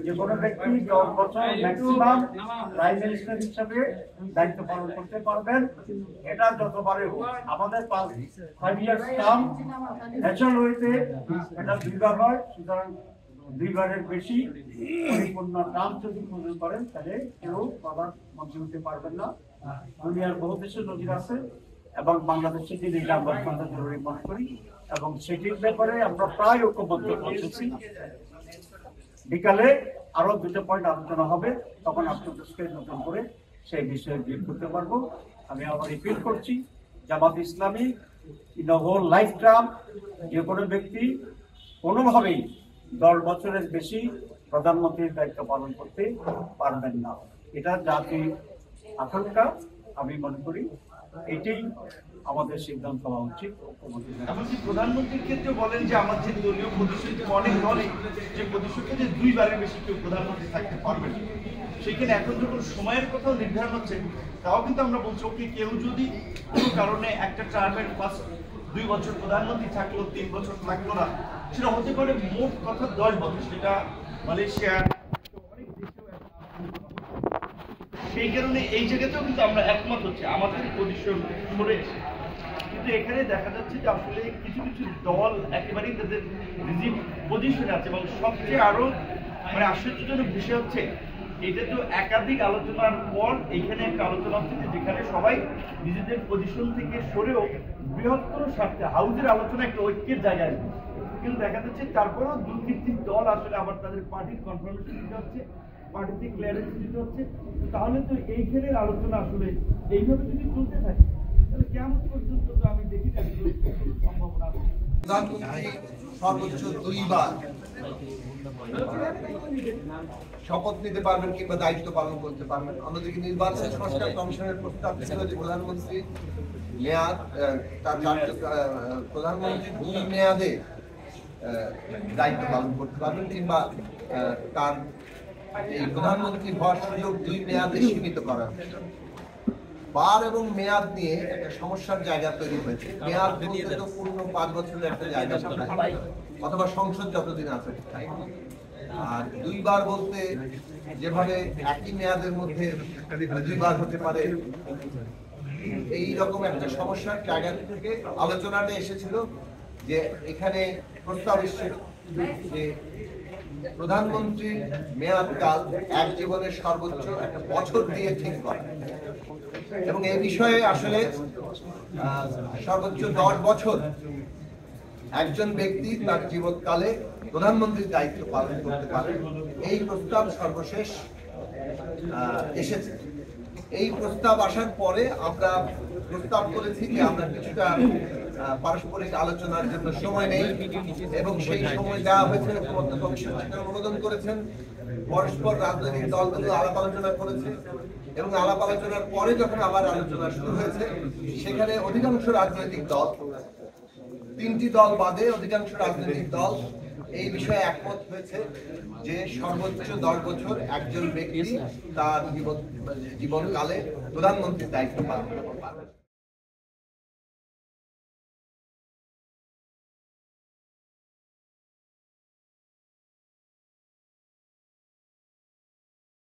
যে কোনো ব্যক্তি 10 বছর ম্যাক্সিমাম প্রাইম মিনিস্টার হিসাবে দায়িত্ব পালন করতে পারবেন। এটা যতবারে হোক, আমাদের 5 ইয়ার্স টার্ম ন্যাচারাল ওয়েতে এটা 2বার হয়, সুতরাং 2বারের বেশি পরিপূর্ণ টার্ম যদি পূরণ করেন তাহলে কেউ আবার মন্ত্রী হতে পারবেন না। দুনিয়ার বহু দেশের নজির আছে এবং বাংলাদেশে যদি আমরা জরুরি মনে করি এবং সেটির ব্যাপারে আমরা প্রায় ঐক্যবদ্ধ করতেছি। বিকালে আরো 2টা পয়েন্ট আলোচনা হবে, তখন আপনাদেরকে নতুন করে সেই বিষয়ে ব্রিফ করতে পারবো। আমি আবার রিপিট করছি, Jamaat Islami in the whole life term যে কোনো ব্যক্তি কোনোভাবেই 10 বছরের বেশি প্রধানমন্ত্রীর দায়িত্ব পালন করতে পারবেন না। এটা জাতির আকাঙ্ক্ষা। আমি মনে করি এটাই আমাদের সিদ্ধান্ত হওয়া উচিত। এমনকি প্রধানমন্ত্রীর ক্ষেত্রে বলেন যে আমাদের দলীয় প্রতিশ্রুতি অনেক দলে যে প্রতিশ্রুতি যে 2বারের বেশি কেউ প্রধানমন্ত্রী থাকতে পারবে না, সেখানে এখন যখন সময়ের কথাও নির্ধারণ হচ্ছে, তাও কিন্তু আমরা বলছি ওকে কেউ যদি কোনো কারণে একটা টার্মের পাস 2 বছর প্রধানমন্ত্রী থাকলো, 3 বছর থাকলো না, সেটা হতে পারে মোট কথা 10 বছর। সেটা মালয়েশিয়া, সেই কারণে এই জায়গাতেও কিন্তু আমরা একমত হচ্ছে, আমাদের পজিশন সরে এসে। কিন্তু এখানে দেখা যাচ্ছে যে আসলে কিছু কিছু দল একেবারেই তাদের রিজিড পজিশনে আছে এবং সবচেয়ে আরো আশ্চর্যজনক বিষয় হচ্ছে এটা তো একাধিক আলোচনার পর এইখানে একটা আলোচনা হচ্ছে যেখানে সবাই নিজেদের পজিশন থেকে সরেও বৃহত্তর স্বার্থে হাউজের আলোচনা একটা ঐক্যের জায়গায়, কিন্তু দেখা যাচ্ছে তারপরেও 2-3টি দল আসলে আবার তাদের পার্টির কনফার্মেশন দিতে হচ্ছে, পার্টিতে ক্লিয়ারেন্স দিতে হচ্ছে। তাহলে তো এইখানের আলোচনা আসলে এইভাবে যদি চলতে থাকে তাহলে কেমন পর্যন্ত তো আমি দেখি না সম্ভাবনা। প্রধানমন্ত্রী সর্বোচ্চ 2বার শপথ নিতে পারবেন কিংবা দায়িত্ব পালন করতে পারবেন। অন্যদিকে নির্বাচন সংস্কার কমিশনের প্রস্তাব ছিল যে প্রধানমন্ত্রী মেয়াদ প্রধানমন্ত্রী 2 মেয়াদে দায়িত্ব পালন করতে পারবেন কিংবা তার এই প্রধানমন্ত্রী হওয়ার সুযোগ 2 মেয়াদে সীমিত করা হয়েছে। বার এবং মেয়াদ নিয়ে একটা সমস্যার জায়গা তৈরি হয়েছে। মেয়াদ বলতে তো পূর্ণ 5 বছরের একটা জায়গা অথবা সংসদ যতদিন আছে, আর 2বার বলতে যেভাবে একই মেয়াদের মধ্যে 2বার হতে পারে, এই রকম একটা সমস্যার জায়গা থেকে আলোচনাটা এসেছিল যে এখানে প্রস্তাব এসেছে যে প্রধানমন্ত্রীর মেয়াদকাল এক জীবনের সর্বোচ্চ 1 বছর দিয়ে ঠিক করা, এবং এই বিষয়ে আসলে সর্বোচ্চ 10 বছর একজন ব্যক্তি তার জীবনকালে প্রধানমন্ত্রীর দায়িত্ব পালন করতে পারে। এই প্রস্তাব সর্বশেষ এসেছে। এই প্রস্তাব আসার পরে আমরা প্রস্তাব করেছি যে আমরা কিছুটা পারস্পরিক আলোচনার জন্য সময় নেই, এবং সেই সময় দেওয়া হয়েছে। কমিশন অনুমোদন করেছেন, পরস্পর রাজনৈতিক দলগুলো আলাপ আলোচনা করেছে, এবং আলাপ আলোচনার পরে যখন আবার আলোচনা শুরু হয়েছে সেখানে অধিকাংশ রাজনৈতিক দল, 3টি দল বাদে অধিকাংশ রাজনৈতিক দল এই বিষয়ে একমত হয়েছে যে সর্বোচ্চ 10 বছর একজন ব্যক্তি তার জীবনকালে প্রধানমন্ত্রীর দায়িত্ব পালন করতে পারবেন।